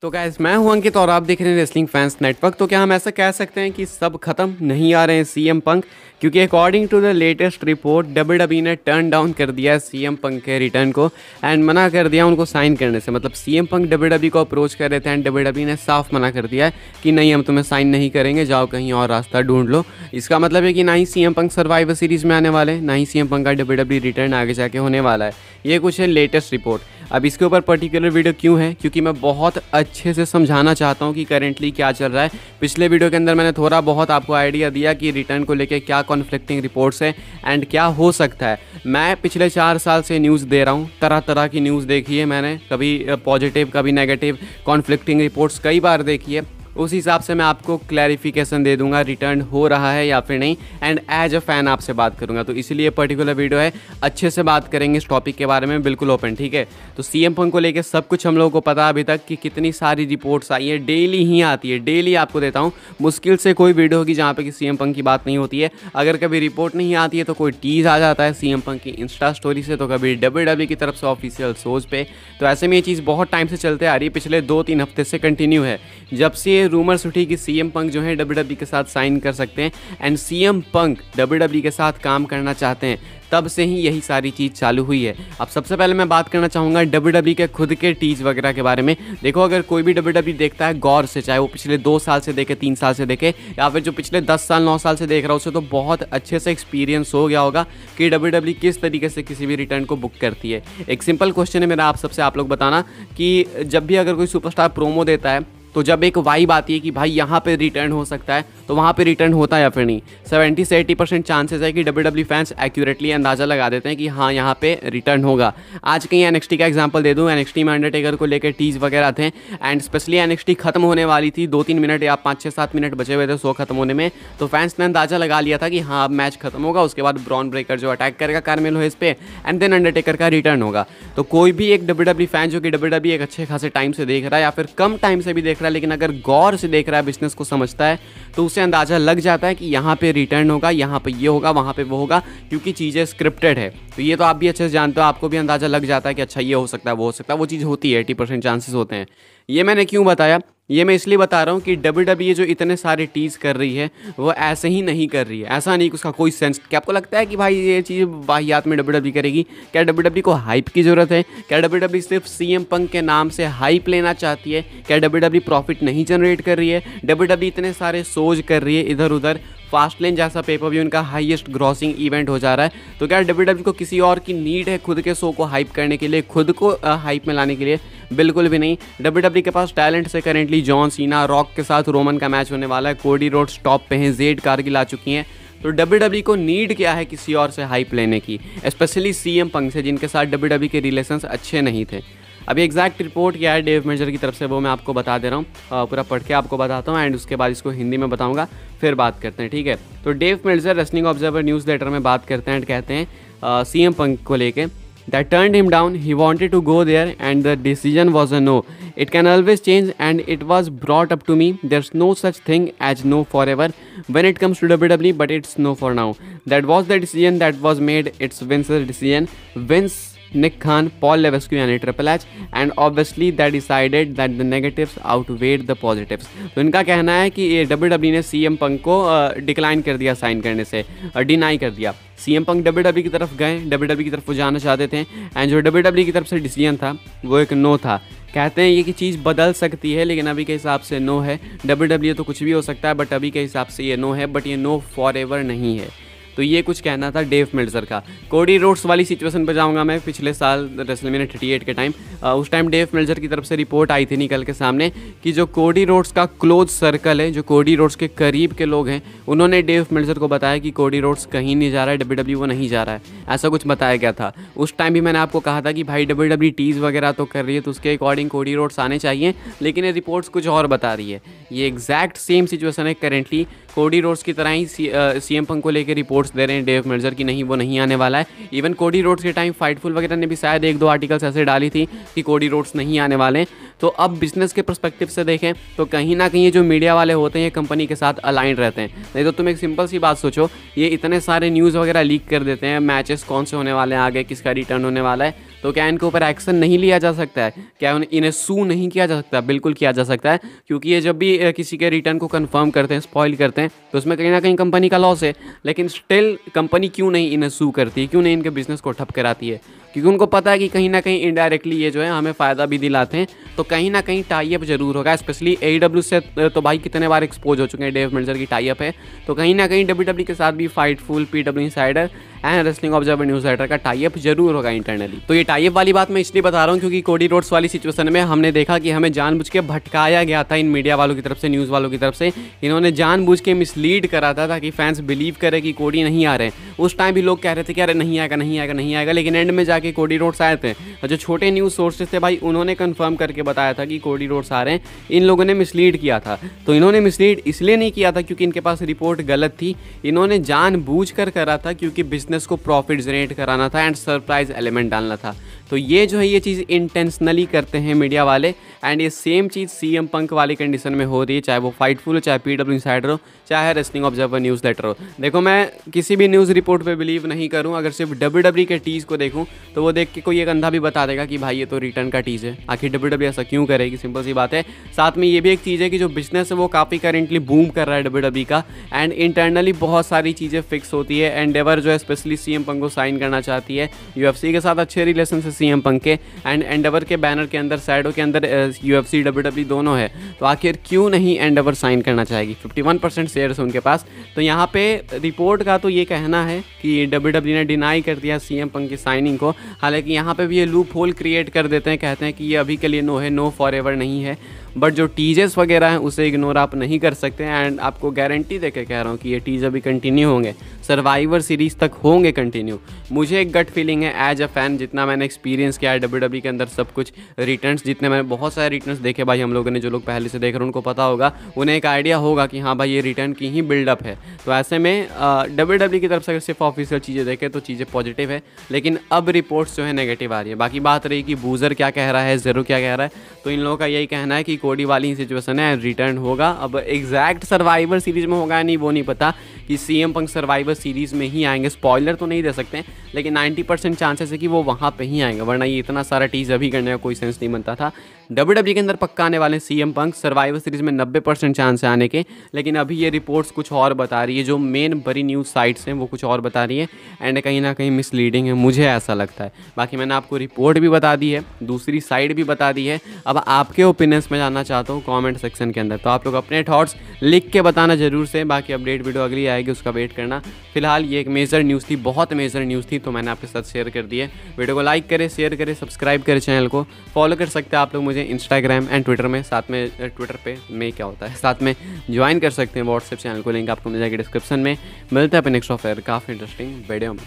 तो गाइस मैं हूं अंकित और आप देख रहे हैं रेसलिंग फैंस नेटवर्क। तो क्या हम ऐसा कह सकते हैं कि सब खत्म नहीं आ रहे हैं सीएम पंक? क्योंकि according to the latest report WWE ने टर्न डाउन कर दिया सीएम पंक के रिटर्न को एंड मना कर दिया उनको साइन करने से। मतलब सीएम पंक डब्ल्यूडब्ल्यूई को अप्रोच कर रहे थे एंड डब्ल्यूडब्ल्यूई ने साफ मना कर दिया है कि नहीं, हम तुम्हें साइन नहीं करेंगे, जाओ कहीं और रास्ता ढूंढ लो। इसका मतलब है कि ना ही सीएम पंक सर्वाइवर सीरीज़ में आने वाले, ना ही सीएम पंक का डब्ल्यूडब्ल्यूई रिटर्न आगे जाके होने वाला है। ये कुछ है लेटेस्ट रिपोर्ट। अब इसके ऊपर पर्टिकुलर वीडियो क्यों है? क्योंकि मैं बहुत अच्छे से समझाना चाहता हूँ कि करेंटली क्या चल रहा है। पिछले वीडियो के अंदर मैंने थोड़ा बहुत आपको आइडिया दिया कि रिटर्न को लेके क्या कॉन्फ्लिक्टिंग रिपोर्ट्स है एंड क्या हो सकता है। मैं पिछले 4 साल से न्यूज़ दे रहा हूँ, तरह तरह की न्यूज़ देखी है मैंने, कभी पॉजिटिव कभी नेगेटिव, कॉन्फ्लिक्टिंग रिपोर्ट्स कई बार देखी है। उस हिसाब से मैं आपको क्लैरिफिकेशन दे दूंगा रिटर्न हो रहा है या फिर नहीं, एंड एज अ फ़ैन आपसे बात करूंगा। तो इसीलिए पर्टिकुलर वीडियो है, अच्छे से बात करेंगे इस टॉपिक के बारे में, बिल्कुल ओपन, ठीक है। तो सीएम पंक को लेके सब कुछ हम लोगों को पता अभी तक कि कितनी सारी रिपोर्ट्स आई है, डेली ही आती है, डेली आपको देता हूँ। मुश्किल से कोई वीडियो होगी जहाँ पे कि सीएम पंक की बात नहीं होती है। अगर कभी रिपोर्ट नहीं आती है तो कोई टीज़ आ जाता है सीएम पंक की इंस्टा स्टोरी से, तो कभी डब्ल्यूडब्ल्यूई की तरफ से ऑफिशियल शोज पे। तो ऐसे में ये चीज़ बहुत टाइम से चलते आ रही है, पिछले 2-3 हफ्ते से कंटिन्यू है। जब से ये रूमर्स उठी कि सीएम पंक जो है डब्ल्यूडब्ल्यूई के साथ साइन कर सकते हैं एंड सीएम पंक डब्ल्यूडब्ल्यूई के साथ काम करना चाहते हैं, तब से ही यही सारी चीज़ चालू हुई है। अब सबसे पहले मैं बात करना चाहूँगा डब्ल्यूडब्ल्यूई के खुद के टीज वगैरह के बारे में। देखो, अगर कोई भी डब्ल्यूडब्ल्यूई देखता है गौर से, चाहे वो पिछले 2 साल से देखे, 3 साल से देखे, या फिर जो पिछले 10 साल 9 साल से देख रहा हो, उसे तो बहुत अच्छे से एक्सपीरियंस हो गया होगा कि डब्ल्यूडब्ल्यूई किस तरीके से किसी भी रिटर्न को बुक करती है। एक सिंपल क्वेश्चन है मेरा आप लोग बताना कि जब भी अगर कोई सुपरस्टार प्रोमो देता है तो जब एक वाइब आती है कि भाई यहाँ पे रिटर्न हो सकता है, तो वहाँ पे रिटर्न होता है या फिर नहीं? 70 से 80% चांसेस है कि डब्ल्यूडब्ल्यूई फैंस एक्यूरेटली अंदाज़ा लगा देते हैं कि हाँ यहाँ पे रिटर्न होगा। आज कहीं एनएक्सटी का एग्जांपल दे दूँ, एनएक्सटी में अंडरटेकर को लेकर टीज वगैरह थे एंड स्पेशली एनएक्सटी खत्म होने वाली थी, 2-3 मिनट या 5-6-7 मिनट बचे हुए थे शो खत्म होने में। तो फैंस ने अंदाज़ा लगा लिया था कि हाँ अब मैच खत्म होगा, उसके बाद ब्रॉन ब्रेकर जो अटैक करेगा कार्मेलो हेज पे एंड देन अंडरटेकर का रिटर्न होगा। तो कोई भी एक डब्ल्यूडब्ल्यूई फैन जो कि डब्ल्यूडब्ल्यूई एक अच्छे खासे टाइम से देख रहा है या फिर कम टाइम से भी देख रहा है, लेकिन अगर गौर से देख रहा है, बिजनेस को समझता है, तो उसे अंदाज़ा लग जाता है कि यहाँ पे रिटर्न होगा, यहाँ पे ये होगा, वहाँ पे वो होगा, क्योंकि चीज़ें स्क्रिप्टेड है। तो ये तो आप भी अच्छे से जानते हो, आपको भी अंदाज़ा लग जाता है कि अच्छा ये हो सकता है, वो हो सकता है, वो चीज़ होती है, 80% चांसेस होते हैं। ये मैंने क्यों बताया? ये मैं इसलिए बता रहा हूँ कि डब्ल्यूडब्ल्यूई जो इतने सारे टीज कर रही है वो ऐसे ही नहीं कर रही है। ऐसा नहीं कि उसका कोई सेंस। क्या आपको लगता है कि भाई ये चीज़ वाहियात में डब्ल्यूडब्ल्यूई करेगी? क्या डब्ल्यूडब्ल्यूई को हाइप की ज़रूरत है? क्या डब्ल्यूडब्ल्यूई सिर्फ सीएम पंक के नाम से हाइप लेना चाहती है? क्या डब्ल्यूडब्ल्यूई प्रॉफिट नहीं जनरेट कर रही है? डब्ल्यूडब्ल्यूई इतने सारे शोज कर रही है इधर उधर, फास्टलेन जैसा पेपर व्यू उनका हाईएस्ट ग्रॉसिंग इवेंट हो जा रहा है, तो क्या डब्ल्यूडब्ल्यूई को किसी और की नीड है खुद के शो को हाइप करने के लिए, खुद को हाइप में लाने के लिए? बिल्कुल भी नहीं। डब्ल्यूडब्ल्यूई के पास टैलेंट से करेंटली जॉन सीना, रॉक के साथ रोमन का मैच होने वाला है, कोडी रोड्स टॉप पे हैं, जेड कारगिल आ चुकी हैं। तो डब्ल्यूडब्ल्यूई को नीड क्या है किसी और से हाइप लेने की, स्पेशली सीएम पंक से, जिनके साथ डब्ल्यूडब्ल्यूई के रिलेशंस अच्छे नहीं थे। अभी एग्जैक्ट रिपोर्ट क्या है डेव मेजर की तरफ से वो मैं आपको बता दे रहा हूँ, पूरा पढ़ के आपको बताता हूँ एंड उसके बाद इसको हिंदी में बताऊँगा, फिर बात करते हैं, ठीक है। तो Dave Meltzer wrestling observer newsletter में बात करते हैं एंड कहते हैं सीएम पंक को लेके, that turned him down. He wanted to go there and the decision was a no. It can always change and it was brought up to me. There's no such thing as no forever when it comes to WWE, but it's no for now. That was the decision that was made. It's Vince's decision. Vince, Nick Khan, Paul Levesque and Triple H, and obviously they decided that the negatives outweighed the positives. तो इनका कहना है कि ये WWE ने CM Punk को decline कर दिया साइन करने से, डिनाई कर दिया। सीएम पंक डब्ल्यूडब्ल्यूई की तरफ गए, डब्ल्यूडब्ल्यूई की तरफ वो जाना चाहते थे एंड जो डब्ल्यूडब्ल्यूई की तरफ से डिसीजन था वो एक नो था। कहते हैं ये कि चीज़ बदल सकती है, लेकिन अभी के हिसाब से नो है। डब्ल्यूडब्ल्यूई तो कुछ भी हो सकता है, बट अभी के हिसाब से ये नो है, बट ये नो फॉर एवर नहीं है। तो ये कुछ कहना था डेव मेल्जर का। कोडी रोड्स वाली सिचुएशन पर जाऊंगा मैं, पिछले साल रेसलमेनिया 38 के टाइम, उस टाइम डेव मेल्जर की तरफ से रिपोर्ट आई थी निकल के सामने कि जो कोडी रोड्स का क्लोज सर्कल है, जो कोडी रोड्स के करीब के लोग हैं, उन्होंने डेव मेल्जर को बताया कि कोडी रोड्स कहीं नहीं जा रहा है, डब्ल्यूडब्ल्यूई वो नहीं जा रहा है, ऐसा कुछ बताया गया था। उस टाइम भी मैंने आपको कहा था कि भाई डब्ल्यूडब्ल्यूई टीज वगैरह तो कर रही है, तो उसके अकॉर्डिंग कोडी रोड्स आने चाहिए, लेकिन ये रिपोर्ट्स कुछ और बता रही है। ये एग्जैक्ट सेम सिचुएशन है करेंटली, कोडी रोड्स की तरह ही सीएम पंक को लेकर रिपोर्ट्स दे रहे हैं डेव मेल्जर की नहीं वो नहीं आने वाला है। इवन कोडी रोड्स के टाइम फाइटफुल वगैरह ने भी शायद 1-2 आर्टिकल्स ऐसे डाली थी कि कोडी रोड्स नहीं आने वाले। तो अब बिजनेस के पर्सपेक्टिव से देखें तो कहीं ना कहीं जो मीडिया वाले होते हैं ये कंपनी के साथ अलाइन रहते हैं। नहीं तो तुम एक सिंपल सी बात सोचो, ये इतने सारे न्यूज़ वगैरह लीक कर देते हैं, मैचेस कौन से होने वाले हैं आगे, किसका रिटर्न होने वाला है, तो क्या इनके ऊपर एक्शन नहीं लिया जा सकता है? क्या इन्हें सू नहीं किया जा सकता? बिल्कुल किया जा सकता है, क्योंकि ये जब भी किसी के रिटर्न को कंफर्म करते हैं, स्पॉइल करते हैं, तो उसमें कहीं ना कहीं कंपनी का लॉस है। लेकिन स्टिल कंपनी क्यों नहीं इन्हें सू करती है, क्यों नहीं इनके बिजनेस को ठप कराती है? क्योंकि उनको पता है कि कहीं ना कहीं इनडायरेक्टली ये जो है हमें फ़ायदा भी दिलाते हैं, तो कहीं ना कहीं टाई अप जरूर होगा। स्पेशली AEW से तो भाई कितने बार एक्सपोज हो चुके हैं, डेव मेल्जर की टाई अप है, तो कहीं ना कहीं WWE के साथ भी Fightful, PW insider and wrestling observer news writer का टाई अप जरूर होगा इंटरनली। तो ये टाई अप वाली बात मैं इसलिए बता रहा हूँ क्योंकि कोडी रोड्स वाली सिचुएशन में हमने देखा कि हमें जानबूझ के भटकाया गया था इन मीडिया वालों की तरफ से, न्यूज़ वालों की तरफ से। इन्होंने जानबूझ के मिसलीड करा था ताकि फैंस बिलीव करे कि कोडी नहीं आ रहे हैं। उस टाइम भी लोग कह रहे थे कि अरे नहीं आएगा, नहीं आएगा, नहीं आएगा, लेकिन एंड में जाके कोडी रोड्स आए थे। और जो छोटे न्यूज़ सोर्सेज थे भाई, उन्होंने कंफर्म करके बताया था कि कोडी रोड्स आ रहे हैं। इन लोगों ने मिसलीड किया था। तो इन्होंने मिसलीड इसलिए नहीं किया था क्योंकि इनके पास रिपोर्ट गलत थी, इन्होंने जानबूझकर करा था क्योंकि बिजनेस को प्रॉफिट जनरेट कराना था एंड सरप्राइज एलिमेंट डालना था। तो ये जो है ये चीज़ इंटेंशनली करते हैं मीडिया वाले, एंड ये सेम चीज़ CM पंक वाली कंडीशन में हो रही है, चाहे वो फाइटफुल हो, चाहे PW इनसाइडर हो, चाहे रेसलिंग ऑब्जर्वर न्यूज़ लेटर हो। देखो, मैं किसी भी न्यूज़ रिपोर्ट पे बिलीव नहीं करूं। अगर सिर्फ WWE के टीज़ को देखूं तो वो देख के कोई एक अंधा भी बता देगा कि भाई ये तो रिटर्न का टीज़ है। आखिर WWE ऐसा क्यों करेगी? सिंपल सी बात है। साथ में ये भी एक चीज़ है कि जो बिजनेस है वो काफ़ी करेंटली बूम कर रहा है WWE का, एंड इंटरनली बहुत सारी चीज़ें फिक्स होती है। एंडेवर जो है स्पेशली CM पंक को साइन करना चाहती है। UFC के साथ अच्छे रिलेशन है CM पंक के, एंड एंडेवर के बैनर के अंदर, साइडों के अंदर UFC WWE दोनों है। तो आखिर क्यों नहीं एंडेवर साइन करना चाहेगी? 51% शेयर्स है उनके पास। तो यहाँ पे रिपोर्ट का तो ये कहना है कि WWE ने डिनाई कर दिया CM पंक की साइनिंग को। हालांकि यहाँ पे भी ये लूप होल क्रिएट कर देते हैं, कहते हैं कि ये अभी के लिए नो है, नो फॉर एवर नहीं है। बट जो टीजेस वगैरह हैं उसे इग्नोर आप नहीं कर सकते। एंड आपको गारंटी देकर कह रहा हूँ कि ये टीज अभी कंटिन्यू होंगे, सर्वाइवर सीरीज तक होंगे कंटिन्यू। मुझे एक गट फीलिंग है एज अ फैन, जितना मैंने एक्सपीरियंस किया है WWE के अंदर सब कुछ, रिटर्न्स जितने मैंने बहुत सारे रिटर्न्स देखे भाई हम लोगों ने, जो लोग पहले से देख रहे हैं उनको पता होगा, उन्हें एक आइडिया होगा कि हाँ भाई ये रिटर्न की ही बिल्डअप है। तो ऐसे में WWE की तरफ से अगर सिर्फ ऑफिशियल चीज़ें देखें तो चीज़ें पॉजिटिव है, लेकिन अब रिपोर्ट्स जो है नेगेटिव आ रही है। बाकी बात रही कि बूजर क्या कह रहा है, ज़ेरो क्या कह रहा है, तो इन लोगों का यही कहना है कि कोडी वाली सिचुएशन है, रिटर्न होगा। अब एग्जैक्ट सर्वाइवर सीरीज में होगा या नहीं वो नहीं पता, कि CM पंक सर्वाइवर सीरीज़ में ही आएंगे। स्पॉइलर तो नहीं दे सकते, लेकिन 90% चांसेस है कि वो वहाँ पे ही आएंगे, वरना ये इतना सारा टीज़ अभी करने का कोई सेंस नहीं बनता था। WWE के अंदर पक्का आने वाले CM पंक, सर्वाइवर सीरीज़ में 90% चांस है आने के, लेकिन अभी ये रिपोर्ट्स कुछ और बता रही है। जो मेन बड़ी न्यूज़ साइट्स हैं वो कुछ और बता रही है, एंड कहीं ना कहीं मिसलीडिंग है, मुझे ऐसा लगता है। बाकी मैंने आपको रिपोर्ट भी बता दी है, दूसरी साइड भी बता दी है। अब आपके ओपिनियंस में जानना चाहता हूँ कॉमेंट सेक्शन के अंदर, तो आप लोग अपने थॉट्स लिख के बताना जरूर से। बाकी अपडेट वीडियो अगली आएगी, उसका वेट करना। फिलहाल ये एक मेजर न्यूज़ थी, बहुत मेजर न्यूज़ थी, तो मैंने आपके साथ शेयर कर दी है। वीडियो को लाइक करें, शेयर करें, सब्सक्राइब करें, चैनल को फॉलो कर सकते हैं आप लोग मुझे इंस्टाग्राम एंड ट्विटर में। साथ में ट्विटर पे में क्या होता है, साथ में ज्वाइन कर सकते हैं व्हाट्सएप चैनल को, लिंक आपको मिल जाएगी डिस्क्रिप्शन में। मिलते हैं अपने नेक्स्ट ऑफर काफ़ी इंटरेस्टिंग वीडियो में।